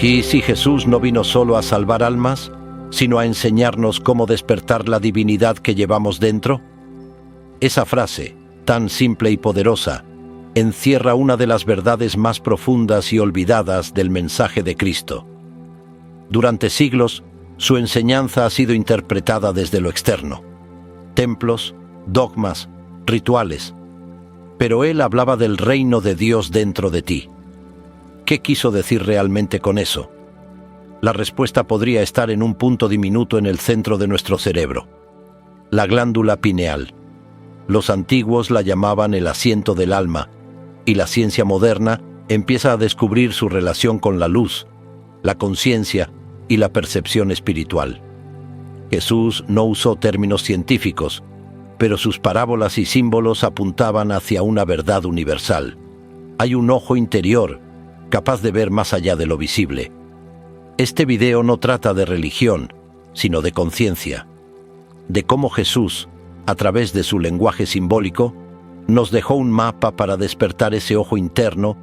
¿Y si Jesús no vino solo a salvar almas, sino a enseñarnos cómo despertar la divinidad que llevamos dentro? Esa frase, tan simple y poderosa, encierra una de las verdades más profundas y olvidadas del mensaje de Cristo. Durante siglos, su enseñanza ha sido interpretada desde lo externo. Templos, dogmas, rituales. Pero él hablaba del reino de Dios dentro de ti. ¿Qué quiso decir realmente con eso? La respuesta podría estar en un punto diminuto en el centro de nuestro cerebro, la glándula pineal. Los antiguos la llamaban el asiento del alma, y la ciencia moderna empieza a descubrir su relación con la luz, la conciencia y la percepción espiritual. Jesús no usó términos científicos, pero sus parábolas y símbolos apuntaban hacia una verdad universal. Hay un ojo interior, capaz de ver más allá de lo visible. Este video no trata de religión, sino de conciencia, de cómo Jesús, a través de su lenguaje simbólico, nos dejó un mapa para despertar ese ojo interno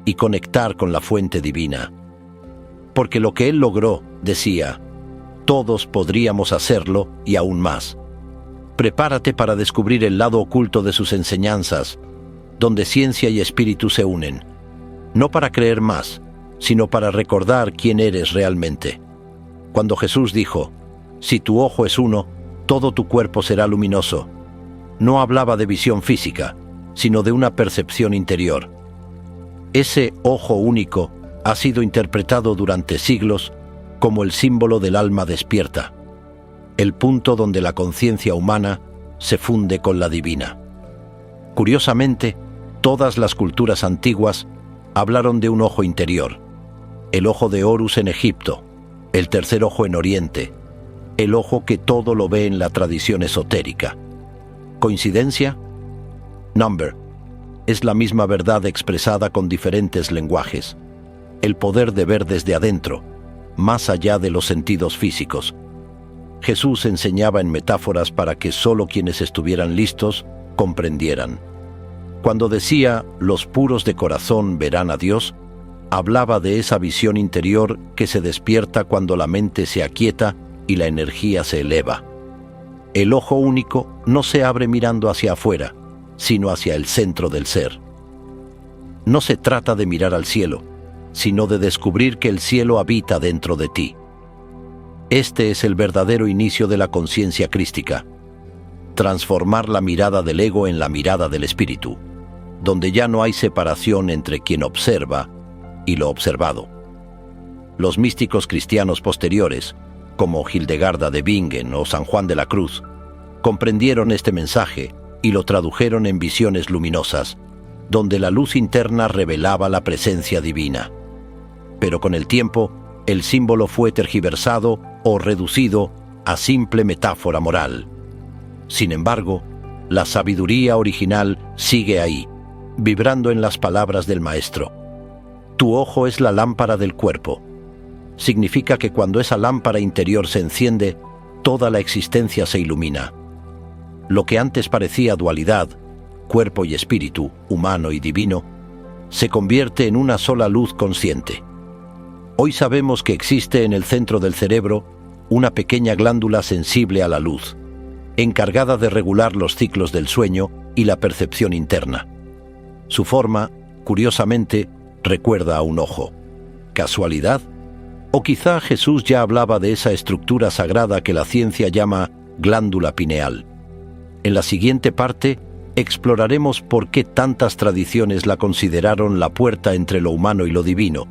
y conectar con la fuente divina. Porque lo que él logró, decía, todos podríamos hacerlo y aún más. Prepárate para descubrir el lado oculto de sus enseñanzas, donde ciencia y espíritu se unen, no para creer más, sino para recordar quién eres realmente. Cuando Jesús dijo, si tu ojo es uno, todo tu cuerpo será luminoso, no hablaba de visión física, sino de una percepción interior. Ese ojo único ha sido interpretado durante siglos como el símbolo del alma despierta, el punto donde la conciencia humana se funde con la divina. Curiosamente, todas las culturas antiguas hablaron de un ojo interior, el ojo de Horus en Egipto, el tercer ojo en Oriente, el ojo que todo lo ve en la tradición esotérica. ¿Coincidencia? Number. Es la misma verdad expresada con diferentes lenguajes. El poder de ver desde adentro, más allá de los sentidos físicos. Jesús enseñaba en metáforas para que solo quienes estuvieran listos comprendieran. Cuando decía, los puros de corazón verán a Dios, hablaba de esa visión interior que se despierta cuando la mente se aquieta y la energía se eleva. El ojo único no se abre mirando hacia afuera, sino hacia el centro del ser. No se trata de mirar al cielo, sino de descubrir que el cielo habita dentro de ti. Este es el verdadero inicio de la conciencia crística. Transformar la mirada del ego en la mirada del espíritu, donde ya no hay separación entre quien observa y lo observado. Los místicos cristianos posteriores, como Hildegarda de Bingen o San Juan de la Cruz, comprendieron este mensaje y lo tradujeron en visiones luminosas, donde la luz interna revelaba la presencia divina. Pero con el tiempo, el símbolo fue tergiversado o reducido a simple metáfora moral. Sin embargo, la sabiduría original sigue ahí, vibrando en las palabras del Maestro. Tu ojo es la lámpara del cuerpo. Significa que cuando esa lámpara interior se enciende, toda la existencia se ilumina. Lo que antes parecía dualidad, cuerpo y espíritu, humano y divino, se convierte en una sola luz consciente. Hoy sabemos que existe en el centro del cerebro una pequeña glándula sensible a la luz, encargada de regular los ciclos del sueño y la percepción interna. Su forma, curiosamente, recuerda a un ojo. ¿Casualidad? O quizá Jesús ya hablaba de esa estructura sagrada que la ciencia llama glándula pineal. En la siguiente parte, exploraremos por qué tantas tradiciones la consideraron la puerta entre lo humano y lo divino,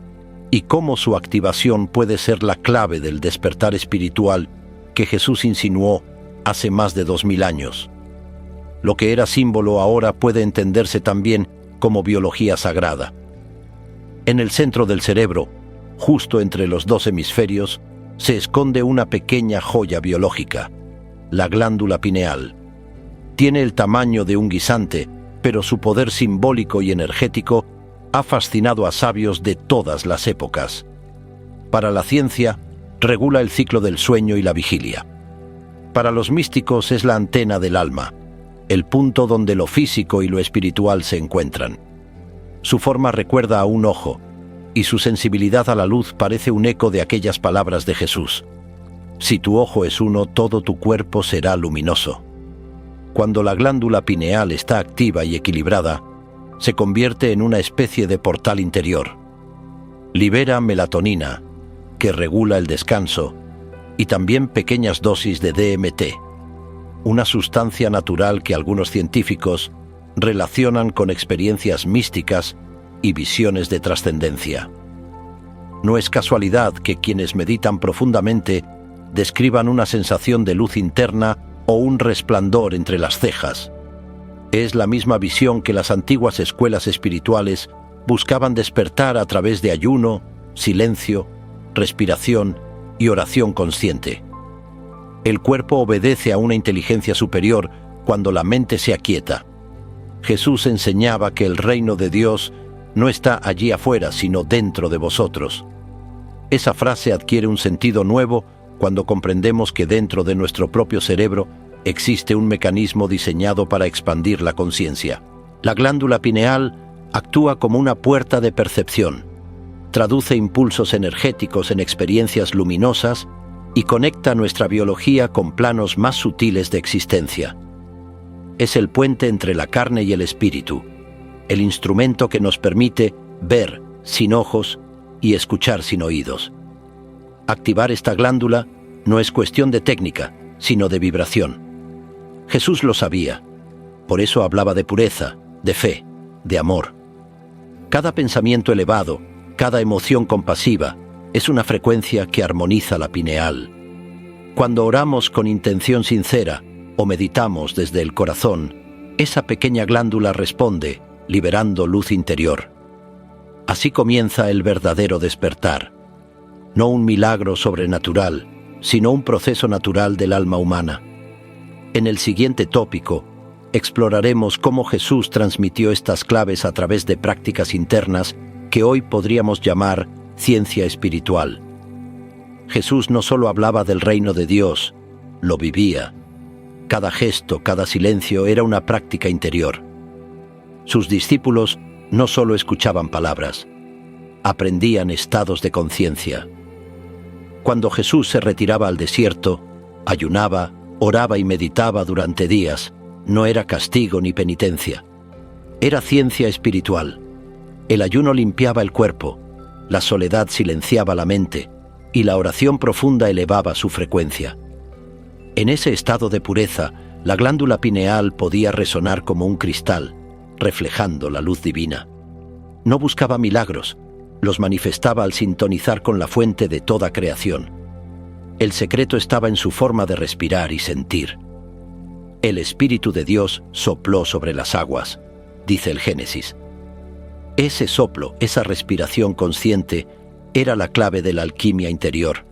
y cómo su activación puede ser la clave del despertar espiritual que Jesús insinuó hace más de 2000 años. Lo que era símbolo ahora puede entenderse también como biología sagrada. En el centro del cerebro, justo entre los dos hemisferios, se esconde una pequeña joya biológica, la glándula pineal. Tiene el tamaño de un guisante, pero su poder simbólico y energético ha fascinado a sabios de todas las épocas. Para la ciencia, regula el ciclo del sueño y la vigilia. Para los místicos es la antena del alma, el punto donde lo físico y lo espiritual se encuentran. Su forma recuerda a un ojo, y su sensibilidad a la luz parece un eco de aquellas palabras de Jesús. Si tu ojo es uno, todo tu cuerpo será luminoso. Cuando la glándula pineal está activa y equilibrada, se convierte en una especie de portal interior. Libera melatonina, que regula el descanso, y también pequeñas dosis de DMT, una sustancia natural que algunos científicos relacionan con experiencias místicas y visiones de trascendencia. No es casualidad que quienes meditan profundamente describan una sensación de luz interna o un resplandor entre las cejas. Es la misma visión que las antiguas escuelas espirituales buscaban despertar a través de ayuno, silencio, respiración y oración consciente. El cuerpo obedece a una inteligencia superior cuando la mente se aquieta. Jesús enseñaba que el reino de Dios no está allí afuera, sino dentro de vosotros. Esa frase adquiere un sentido nuevo cuando comprendemos que dentro de nuestro propio cerebro existe un mecanismo diseñado para expandir la conciencia. La glándula pineal actúa como una puerta de percepción, traduce impulsos energéticos en experiencias luminosas y conecta nuestra biología con planos más sutiles de existencia. Es el puente entre la carne y el espíritu, el instrumento que nos permite ver sin ojos y escuchar sin oídos. Activar esta glándula no es cuestión de técnica, sino de vibración. Jesús lo sabía, por eso hablaba de pureza, de fe, de amor. Cada pensamiento elevado, cada emoción compasiva, es una frecuencia que armoniza la pineal. Cuando oramos con intención sincera o meditamos desde el corazón, esa pequeña glándula responde, liberando luz interior. Así comienza el verdadero despertar. No un milagro sobrenatural, sino un proceso natural del alma humana. En el siguiente tópico, exploraremos cómo Jesús transmitió estas claves a través de prácticas internas que hoy podríamos llamar ciencia espiritual. Jesús no solo hablaba del reino de Dios, lo vivía. Cada gesto, cada silencio era una práctica interior. Sus discípulos no solo escuchaban palabras, aprendían estados de conciencia. Cuando Jesús se retiraba al desierto, ayunaba, oraba y meditaba durante días, no era castigo ni penitencia. Era ciencia espiritual. El ayuno limpiaba el cuerpo, la soledad silenciaba la mente y la oración profunda elevaba su frecuencia. En ese estado de pureza, la glándula pineal podía resonar como un cristal, reflejando la luz divina. No buscaba milagros, los manifestaba al sintonizar con la fuente de toda creación. El secreto estaba en su forma de respirar y sentir. El Espíritu de Dios sopló sobre las aguas, dice el Génesis. Ese soplo, esa respiración consciente, era la clave de la alquimia interior.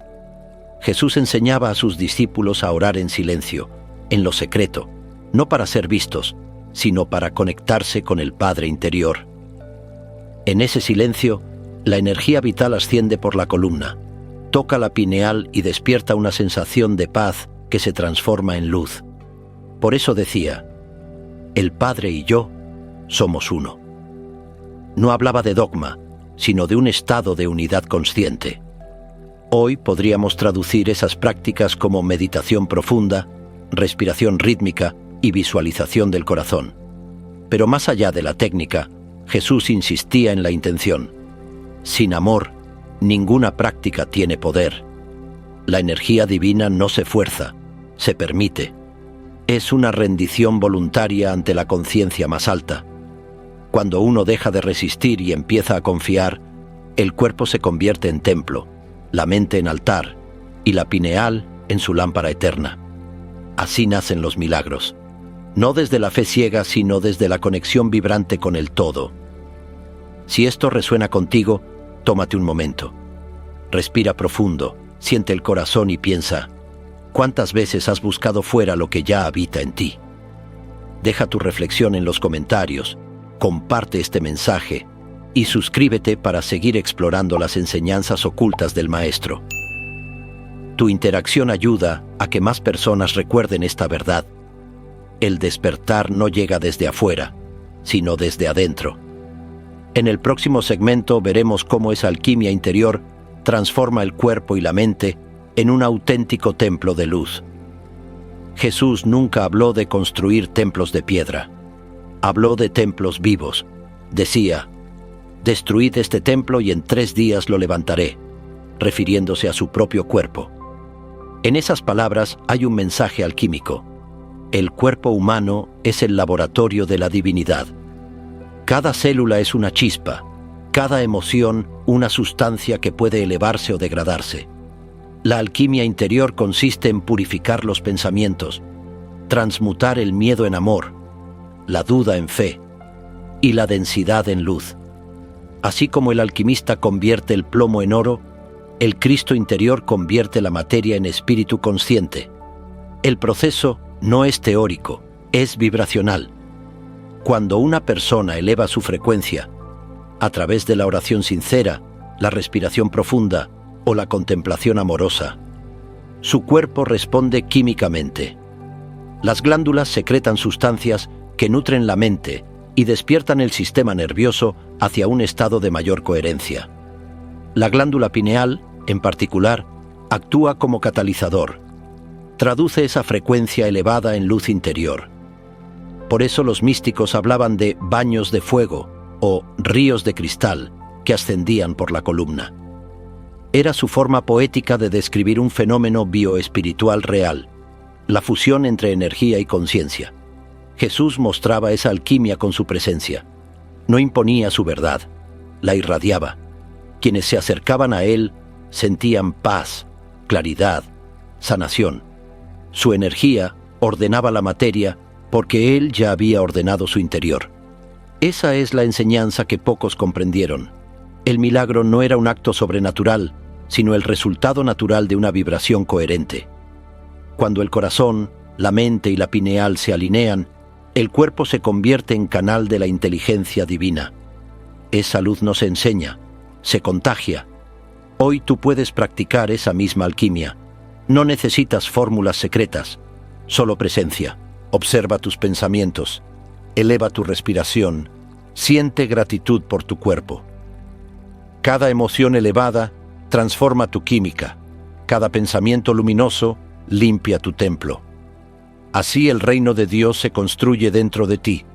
Jesús enseñaba a sus discípulos a orar en silencio, en lo secreto, no para ser vistos, sino para conectarse con el Padre interior. En ese silencio, la energía vital asciende por la columna, toca la pineal y despierta una sensación de paz que se transforma en luz. Por eso decía, el Padre y yo somos uno. No hablaba de dogma, sino de un estado de unidad consciente. Hoy podríamos traducir esas prácticas como meditación profunda, respiración rítmica y visualización del corazón. Pero más allá de la técnica, Jesús insistía en la intención. Sin amor, ninguna práctica tiene poder. La energía divina no se fuerza, se permite. Es una rendición voluntaria ante la conciencia más alta. Cuando uno deja de resistir y empieza a confiar, el cuerpo se convierte en templo, la mente en altar y la pineal en su lámpara eterna. Así nacen los milagros, no desde la fe ciega, sino desde la conexión vibrante con el todo. Si esto resuena contigo, tómate un momento. Respira profundo, siente el corazón y piensa, ¿cuántas veces has buscado fuera lo que ya habita en ti? Deja tu reflexión en los comentarios, comparte este mensaje y suscríbete para seguir explorando las enseñanzas ocultas del Maestro. Tu interacción ayuda a que más personas recuerden esta verdad. El despertar no llega desde afuera, sino desde adentro. En el próximo segmento veremos cómo esa alquimia interior transforma el cuerpo y la mente en un auténtico templo de luz. Jesús nunca habló de construir templos de piedra. Habló de templos vivos. Decía: «Destruid este templo y en 3 días lo levantaré», refiriéndose a su propio cuerpo. En esas palabras hay un mensaje alquímico. El cuerpo humano es el laboratorio de la divinidad. Cada célula es una chispa, cada emoción una sustancia que puede elevarse o degradarse. La alquimia interior consiste en purificar los pensamientos, transmutar el miedo en amor, la duda en fe y la densidad en luz. Así como el alquimista convierte el plomo en oro, el Cristo interior convierte la materia en espíritu consciente. El proceso no es teórico, es vibracional. Cuando una persona eleva su frecuencia, a través de la oración sincera, la respiración profunda o la contemplación amorosa, su cuerpo responde químicamente. Las glándulas secretan sustancias que nutren la mente y despiertan el sistema nervioso hacia un estado de mayor coherencia. La glándula pineal, en particular, actúa como catalizador. Traduce esa frecuencia elevada en luz interior. Por eso los místicos hablaban de baños de fuego o ríos de cristal que ascendían por la columna. Era su forma poética de describir un fenómeno bioespiritual real, la fusión entre energía y conciencia. Jesús mostraba esa alquimia con su presencia. No imponía su verdad, la irradiaba. Quienes se acercaban a él sentían paz, claridad, sanación. Su energía ordenaba la materia porque él ya había ordenado su interior. Esa es la enseñanza que pocos comprendieron. El milagro no era un acto sobrenatural, sino el resultado natural de una vibración coherente. Cuando el corazón, la mente y la pineal se alinean, el cuerpo se convierte en canal de la inteligencia divina. Esa luz nos enseña, se contagia. Hoy tú puedes practicar esa misma alquimia. No necesitas fórmulas secretas, solo presencia. Observa tus pensamientos, eleva tu respiración, siente gratitud por tu cuerpo. Cada emoción elevada transforma tu química, cada pensamiento luminoso limpia tu templo. Así el reino de Dios se construye dentro de ti,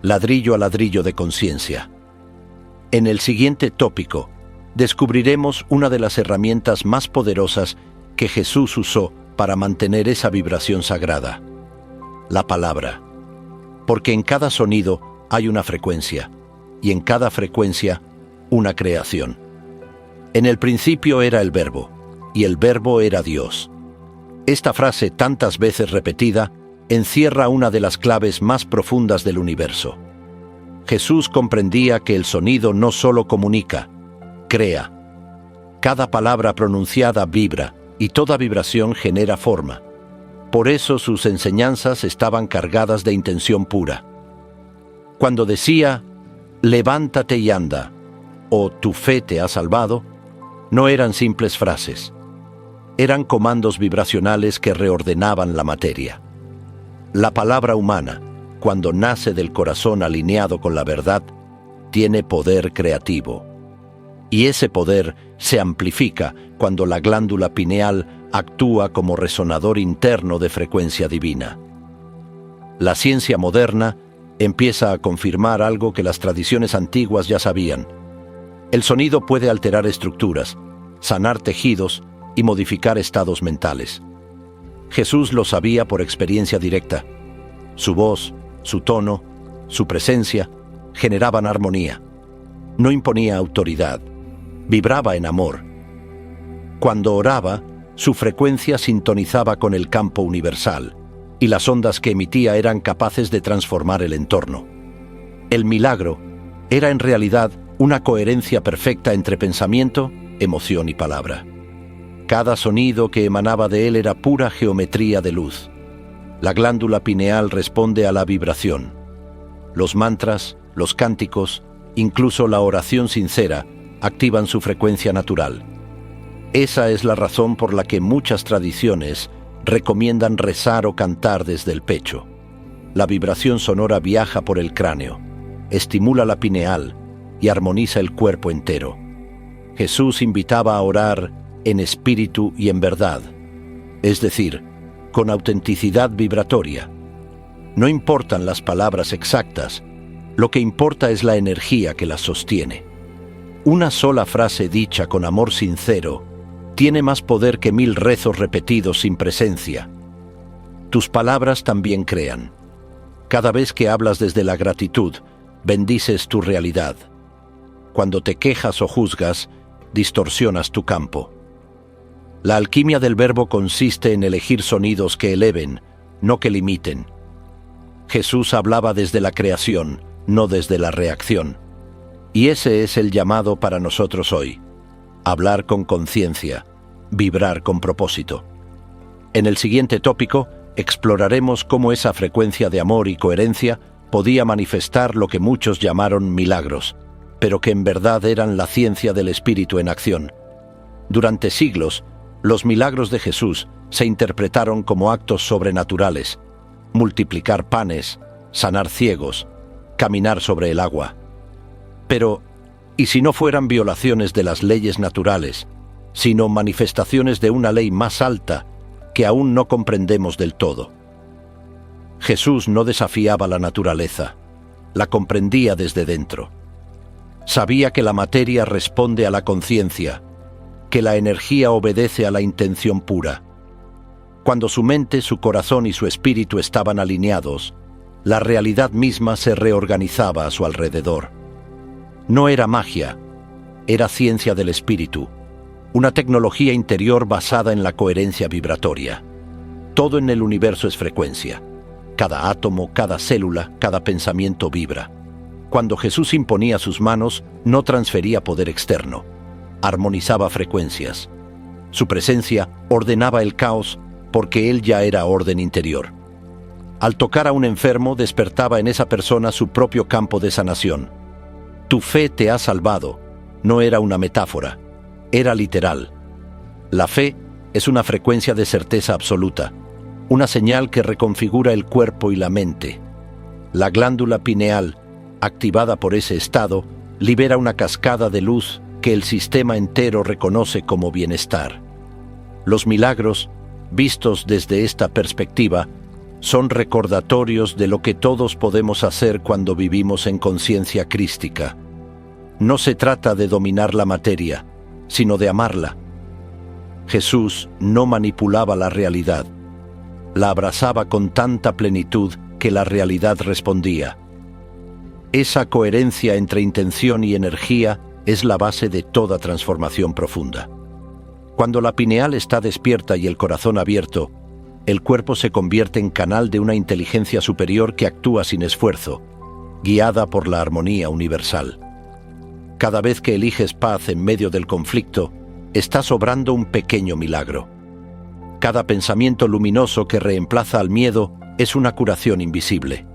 ladrillo a ladrillo de conciencia. En el siguiente tópico, descubriremos una de las herramientas más poderosas que Jesús usó para mantener esa vibración sagrada: la palabra. Porque en cada sonido hay una frecuencia, y en cada frecuencia una creación. En el principio era el Verbo, y el Verbo era Dios. Esta frase, tantas veces repetida, encierra una de las claves más profundas del universo. Jesús comprendía que el sonido no solo comunica, crea. Cada palabra pronunciada vibra, y toda vibración genera forma. Por eso sus enseñanzas estaban cargadas de intención pura. Cuando decía, «Levántate y anda», o «Tu fe te ha salvado», no eran simples frases. Eran comandos vibracionales que reordenaban la materia. La palabra humana, cuando nace del corazón alineado con la verdad, tiene poder creativo. Y ese poder se amplifica cuando la glándula pineal actúa como resonador interno de frecuencia divina. La ciencia moderna empieza a confirmar algo que las tradiciones antiguas ya sabían. El sonido puede alterar estructuras, sanar tejidos y modificar estados mentales. Jesús lo sabía por experiencia directa. Su voz, su tono, su presencia generaban armonía. No imponía autoridad, vibraba en amor. Cuando oraba, su frecuencia sintonizaba con el campo universal, y las ondas que emitía eran capaces de transformar el entorno. El milagro era en realidad una coherencia perfecta entre pensamiento, emoción y palabra. Cada sonido que emanaba de él era pura geometría de luz. La glándula pineal responde a la vibración. Los mantras, los cánticos, incluso la oración sincera, activan su frecuencia natural. Esa es la razón por la que muchas tradiciones recomiendan rezar o cantar desde el pecho. La vibración sonora viaja por el cráneo, estimula la pineal y armoniza el cuerpo entero. Jesús invitaba a orar en espíritu y en verdad, es decir, con autenticidad vibratoria. No importan las palabras exactas, lo que importa es la energía que las sostiene. Una sola frase dicha con amor sincero tiene más poder que 1000 rezos repetidos sin presencia. Tus palabras también crean. Cada vez que hablas desde la gratitud, bendices tu realidad. Cuando te quejas o juzgas, distorsionas tu campo. La alquimia del verbo consiste en elegir sonidos que eleven, no que limiten. Jesús hablaba desde la creación, no desde la reacción. Y ese es el llamado para nosotros hoy. Hablar con conciencia, vibrar con propósito. En el siguiente tópico, exploraremos cómo esa frecuencia de amor y coherencia podía manifestar lo que muchos llamaron milagros, pero que en verdad eran la ciencia del espíritu en acción. Durante siglos, los milagros de Jesús se interpretaron como actos sobrenaturales: multiplicar panes, sanar ciegos, caminar sobre el agua. Pero, ¿y si no fueran violaciones de las leyes naturales, sino manifestaciones de una ley más alta que aún no comprendemos del todo? Jesús no desafiaba la naturaleza, la comprendía desde dentro. Sabía que la materia responde a la conciencia, que la energía obedece a la intención pura. Cuando su mente, su corazón y su espíritu estaban alineados, la realidad misma se reorganizaba a su alrededor. No era magia, era ciencia del espíritu, una tecnología interior basada en la coherencia vibratoria. Todo en el universo es frecuencia. Cada átomo, cada célula, cada pensamiento vibra. Cuando Jesús imponía sus manos, no transfería poder externo, armonizaba frecuencias. Su presencia ordenaba el caos porque Él ya era orden interior. Al tocar a un enfermo, despertaba en esa persona su propio campo de sanación. Tu fe te ha salvado, no era una metáfora, era literal. La fe es una frecuencia de certeza absoluta, una señal que reconfigura el cuerpo y la mente. La glándula pineal, activada por ese estado, libera una cascada de luz que el sistema entero reconoce como bienestar. Los milagros, vistos desde esta perspectiva, son recordatorios de lo que todos podemos hacer cuando vivimos en conciencia crística. No se trata de dominar la materia, sino de amarla. Jesús no manipulaba la realidad, la abrazaba con tanta plenitud que la realidad respondía. Esa coherencia entre intención y energía es la base de toda transformación profunda. Cuando la pineal está despierta y el corazón abierto, el cuerpo se convierte en canal de una inteligencia superior que actúa sin esfuerzo, guiada por la armonía universal. Cada vez que eliges paz en medio del conflicto, estás obrando un pequeño milagro. Cada pensamiento luminoso que reemplaza al miedo es una curación invisible.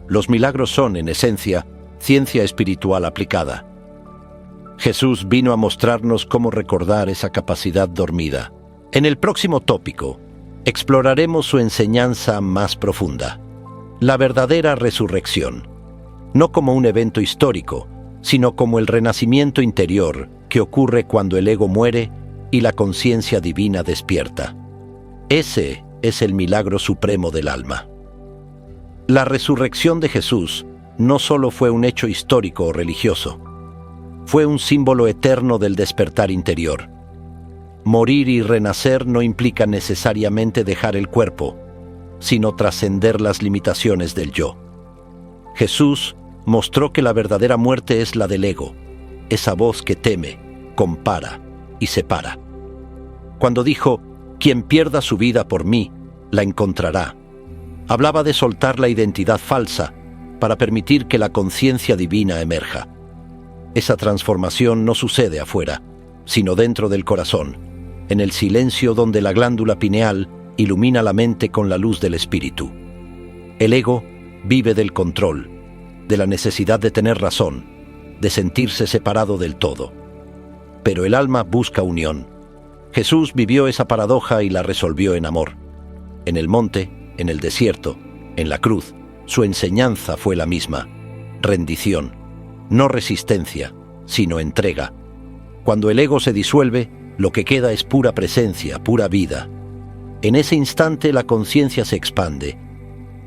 Los milagros son, en esencia, ciencia espiritual aplicada. Jesús vino a mostrarnos cómo recordar esa capacidad dormida. En el próximo tópico, exploraremos su enseñanza más profunda, la verdadera resurrección, no como un evento histórico, sino como el renacimiento interior que ocurre cuando el ego muere y la conciencia divina despierta. Ese es el milagro supremo del alma. La resurrección de Jesús no solo fue un hecho histórico o religioso, fue un símbolo eterno del despertar interior. Morir y renacer no implica necesariamente dejar el cuerpo, sino trascender las limitaciones del yo. Jesús mostró que la verdadera muerte es la del ego, esa voz que teme, compara y separa. Cuando dijo, «Quien pierda su vida por mí, la encontrará», hablaba de soltar la identidad falsa para permitir que la conciencia divina emerja. Esa transformación no sucede afuera, sino dentro del corazón, en el silencio donde la glándula pineal ilumina la mente con la luz del espíritu. El ego vive del control, de la necesidad de tener razón, de sentirse separado del todo. Pero el alma busca unión. Jesús vivió esa paradoja y la resolvió en amor. En el monte, en el desierto, en la cruz, su enseñanza fue la misma: rendición. no resistencia, sino entrega. Cuando el ego se disuelve, lo que queda es pura presencia, pura vida. En ese instante la conciencia se expande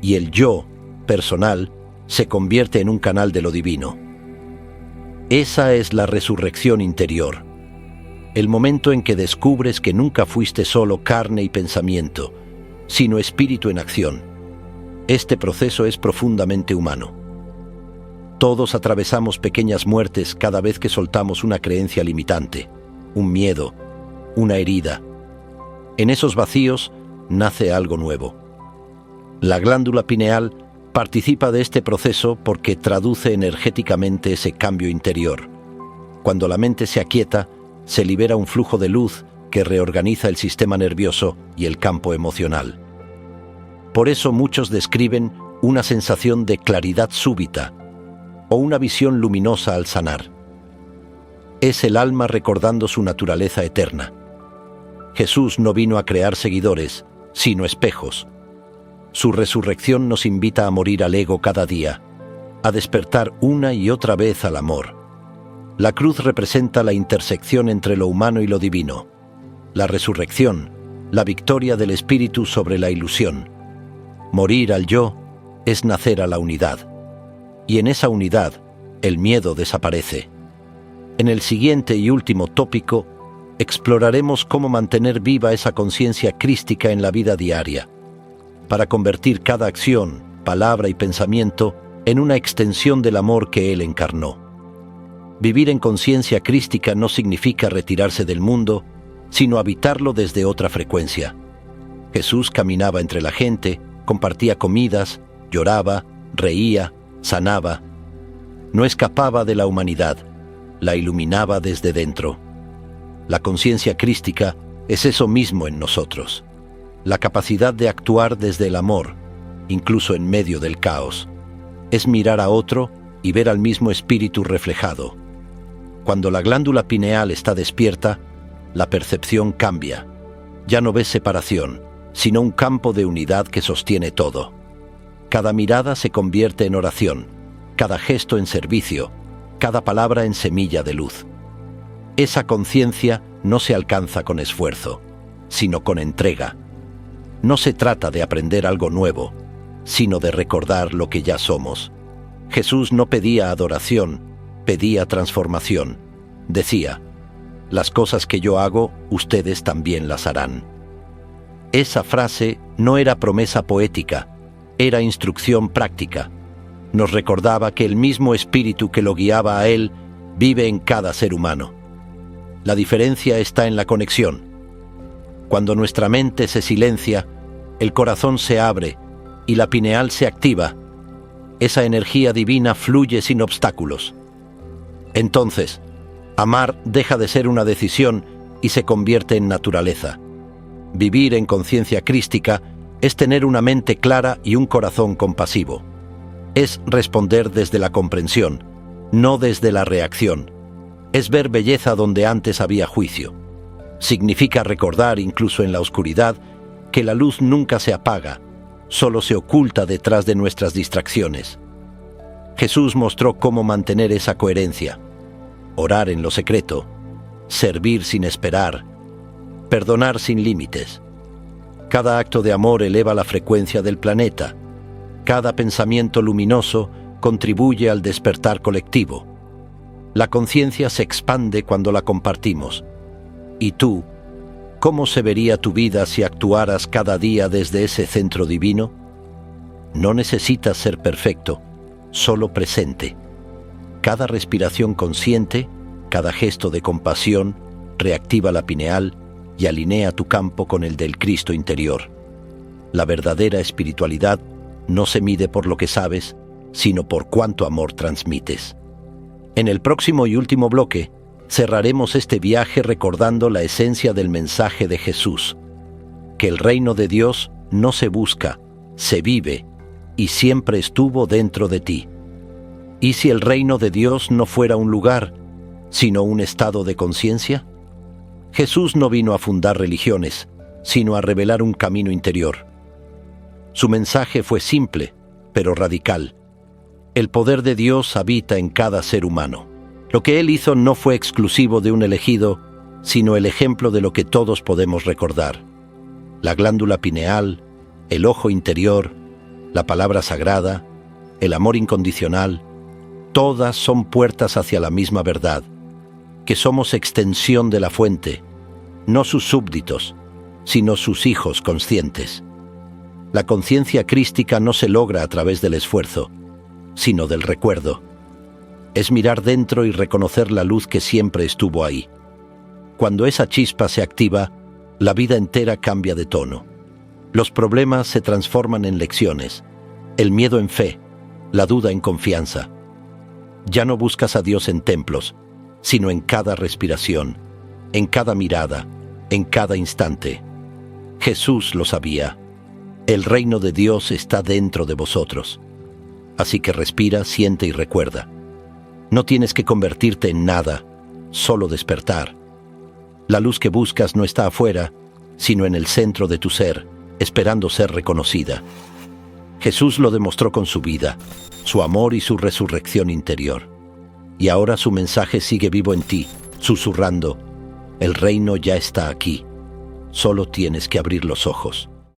y el yo personal se convierte en un canal de lo divino. Esa es la resurrección interior, el momento en que descubres que nunca fuiste solo carne y pensamiento, sino espíritu en acción. Este proceso es profundamente humano. Todos atravesamos pequeñas muertes cada vez que soltamos una creencia limitante, un miedo, una herida. En esos vacíos nace algo nuevo. La glándula pineal participa de este proceso porque traduce energéticamente ese cambio interior. Cuando la mente se aquieta, se libera un flujo de luz que reorganiza el sistema nervioso y el campo emocional. Por eso muchos describen una sensación de claridad súbita o una visión luminosa al sanar. Es el alma recordando su naturaleza eterna. Jesús no vino a crear seguidores, sino espejos. Su resurrección nos invita a morir al ego cada día, a despertar una y otra vez al amor. La cruz representa la intersección entre lo humano y lo divino. La resurrección, la victoria del espíritu sobre la ilusión. Morir al yo es nacer a la unidad. Y en esa unidad, el miedo desaparece. En el siguiente y último tópico, exploraremos cómo mantener viva esa conciencia crística en la vida diaria, para convertir cada acción, palabra y pensamiento en una extensión del amor que Él encarnó. Vivir en conciencia crística no significa retirarse del mundo, sino habitarlo desde otra frecuencia. Jesús caminaba entre la gente, compartía comidas, lloraba, reía, sanaba. No escapaba de la humanidad, la iluminaba desde dentro. La conciencia crística es eso mismo en nosotros. La capacidad de actuar desde el amor, incluso en medio del caos. Es mirar a otro y ver al mismo espíritu reflejado. Cuando la glándula pineal está despierta, la percepción cambia. Ya no ves separación, sino un campo de unidad que sostiene todo. Cada mirada se convierte en oración, cada gesto en servicio, cada palabra en semilla de luz. Esa conciencia no se alcanza con esfuerzo, sino con entrega. No se trata de aprender algo nuevo, sino de recordar lo que ya somos. Jesús no pedía adoración, pedía transformación. Decía: las cosas que yo hago, ustedes también las harán. Esa frase no era promesa poética, era instrucción práctica. Nos recordaba que el mismo espíritu que lo guiaba a Él vive en cada ser humano. La diferencia está en la conexión. Cuando nuestra mente se silencia, el corazón se abre y la pineal se activa. Esa energía divina fluye sin obstáculos. Entonces, amar deja de ser una decisión y se convierte en naturaleza. Vivir en conciencia crística es tener una mente clara y un corazón compasivo. Es responder desde la comprensión, no desde la reacción. Es ver belleza donde antes había juicio. Significa recordar, incluso en la oscuridad, que la luz nunca se apaga, solo se oculta detrás de nuestras distracciones. Jesús mostró cómo mantener esa coherencia. Orar en lo secreto, servir sin esperar, perdonar sin límites. Cada acto de amor eleva la frecuencia del planeta. Cada pensamiento luminoso contribuye al despertar colectivo. La conciencia se expande cuando la compartimos. ¿Y tú, cómo se vería tu vida si actuaras cada día desde ese centro divino? No necesitas ser perfecto, solo presente. Cada respiración consciente, cada gesto de compasión, reactiva la pineal y alinea tu campo con el del Cristo interior. La verdadera espiritualidad no se mide por lo que sabes, sino por cuánto amor transmites. En el próximo y último bloque, cerraremos este viaje recordando la esencia del mensaje de Jesús, que el reino de Dios no se busca, se vive y siempre estuvo dentro de ti. ¿Y si el reino de Dios no fuera un lugar, sino un estado de conciencia? Jesús no vino a fundar religiones, sino a revelar un camino interior. Su mensaje fue simple, pero radical. El poder de Dios habita en cada ser humano. Lo que Él hizo no fue exclusivo de un elegido, sino el ejemplo de lo que todos podemos recordar. La glándula pineal, el ojo interior, la palabra sagrada, el amor incondicional, todas son puertas hacia la misma verdad, que somos extensión de la fuente, no sus súbditos, sino sus hijos conscientes. La conciencia crística no se logra a través del esfuerzo, sino del recuerdo. Es mirar dentro y reconocer la luz que siempre estuvo ahí. Cuando esa chispa se activa, la vida entera cambia de tono. Los problemas se transforman en lecciones, el miedo en fe, la duda en confianza. Ya no buscas a Dios en templos, sino en cada respiración, en cada mirada, en cada instante. Jesús lo sabía. El reino de Dios está dentro de vosotros. Así que respira, siente y recuerda. No tienes que convertirte en nada, solo despertar. La luz que buscas no está afuera, sino en el centro de tu ser, esperando ser reconocida. Jesús lo demostró con su vida, su amor y su resurrección interior. Y ahora su mensaje sigue vivo en ti, susurrando: el reino ya está aquí. Solo tienes que abrir los ojos.